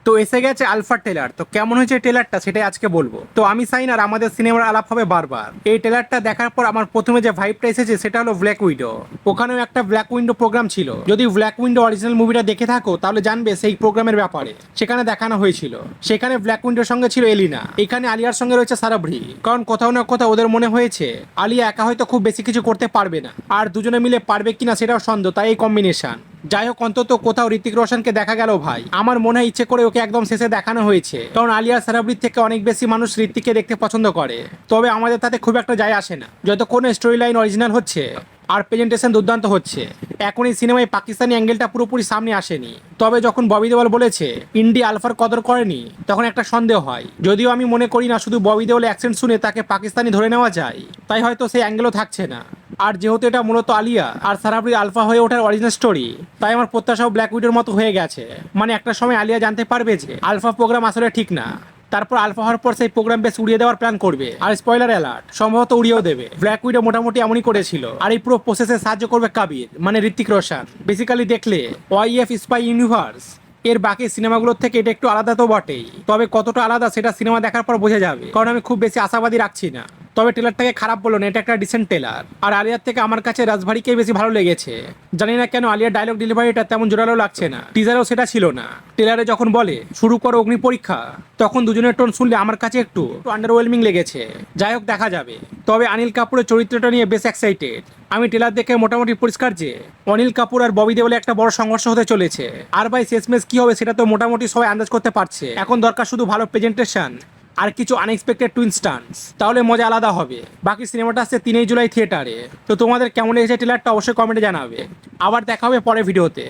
তো এসে গেছে আলফা ট্রেলার। তো কেমন হয়েছে ট্রেলারটা সেটাই আজকে বলবো। তো আমি সাইন আর আমাদের সিনেমার আলাপ হবে বারবার। এই ট্রেলারটা দেখার পর আমার প্রথমে যে ভাইবটা এসেছে সেটা হলো ব্ল্যাক উইডো। ওখানেও একটা ব্ল্যাক উইন্ডো প্রোগ্রাম ছিল। যদি ব্ল্যাক উইন্ডো অরিজিনাল মুভিটা দেখে থাকো তাহলে জানবে সেই প্রোগ্রামের ব্যাপারে। সেখানে দেখানো হয়েছিল সেখানে ব্ল্যাক উইন্ডোর সঙ্গে ছিল এলিনা, এখানে আলিয়ার সঙ্গে রয়েছে সারাভ্রি। কারণ কোথাও না কোথাও ওদের মনে হয়েছে আলিয়া একা হয়তো খুব বেশি কিছু করতে পারবে না, আর দুজনে মিলে পারবে কিনা সেটাও সন্দেহ, তাই এই কম্বিনেশন। যাই হোক, অন্তত কোথাও ঋতিক রোশনকে দেখা গেল ভাই। আমার মনে হয় ইচ্ছে করে ওকে একদম শেষে দেখানো হয়েছে, কারণ আলিয়া সারাবরির থেকে অনেক বেশি মানুষ ঋতিককে দেখতে পছন্দ করে। তবে আমাদের তাতে খুব একটা যায় আসে না, যতক্ষণ স্টোরি লাইন অরিজিনাল হচ্ছে আর প্রেজেন্টেশন দুর্দান্ত হচ্ছে। এখন এই সিনেমায় পাকিস্তানি অ্যাঙ্গেলটা পুরোপুরি সামনে আসেনি। তবে যখন ববি দেওয়াল বলেছে ইন্ডিয়া আলফার কদর করেনি, তখন একটা সন্দেহ হয়। যদিও আমি মনে করি না শুধু ববি দেওয়ালের অ্যাকসেন্ট শুনে তাকে পাকিস্তানি ধরে নেওয়া যায়, তাই হয়তো সেই অ্যাঙ্গেলও থাকছে না। আর যেহেতু এটা মূলত আলিয়া আর সারাবরির আলফা হয়ে ওঠার অরিজিনাল স্টোরি, তাই আমার প্রত্যাশাও ব্ল্যাক উইডোর মতো হয়ে গেছে। মানে একটা সময় আলিয়া জানতে পারবে যে আলফা প্রোগ্রাম আসলে ঠিক না, তারপর আলফা হওয়ার পর সেই প্রোগ্রাম বেশ উড়িয়ে দেওয়ার প্ল্যান করবে। আর স্পয়লার অ্যালার্ট, সম্ভবত উড়িয়েও দেবে। ব্ল্যাক উইডো মোটামুটি এমনই করেছিল। আর এই পুরো প্রসেসে সাহায্য করবে কাবির, মানে ঋতিক রোশন। বেসিক্যালি দেখলে ওয়াইএফ স্পাই ইউনিভার্স এর বাকি সিনেমাগুলোর থেকে এটা একটু আলাদা তো বটেই, তবে কতটা আলাদা সেটা সিনেমা দেখার পর বোঝা যাবে। কারণ আমি খুব বেশি আশাবাদী রাখছি না। তবে ট্রেলারটাকে খারাপ বললো না, এটা একটা ডিসেন্ট ট্রেলার। আর আলিয়ার থেকে আমার কাছে রাজভারীকেই বেশি ভালো লেগেছে। জানি না কেন আলিয়ার ডায়লগ ডেলিভারিটা তেমন জোরালো লাগছে না। টিজারেও সেটা ছিল না। ট্রেলারে যখন বলে শুরু করো অগ্নি পরীক্ষা, তখন দুজনের টোন শুনলে আমার কাছে একটু আন্ডারওয়েলমিং লেগেছে। যাই হোক, দেখা যাবে। তবে অনিল কাপুরের চরিত্রটা নিয়ে বেশ এক্সাইটেড। আমি ট্রেলার দেখে মোটামুটি পরিষ্কার যে অনিল কাপুর আর ববি দেওয়ালে একটা বড় সংঘর্ষ হতে চলেছে। আর ভাই শেষমেশ কি হবে সেটা তো মোটামুটি সবাই আন্দাজ করতে পারছে। এখন দরকার শুধু ভালো প্রেজেন্টেশন আর কিছু আনএক্সপেক্টেড টুইন স্টান্টস, তাহলে মজা আলাদা হবে। বাকি সিনেমাটা আসছে 3 জুলাই থিয়েটারে। তো তোমাদের কেমন লেগেছে ট্রেলারটা অবশ্যই কমেন্টে জানাবে। আবার দেখা হবে পরের ভিডিওতে।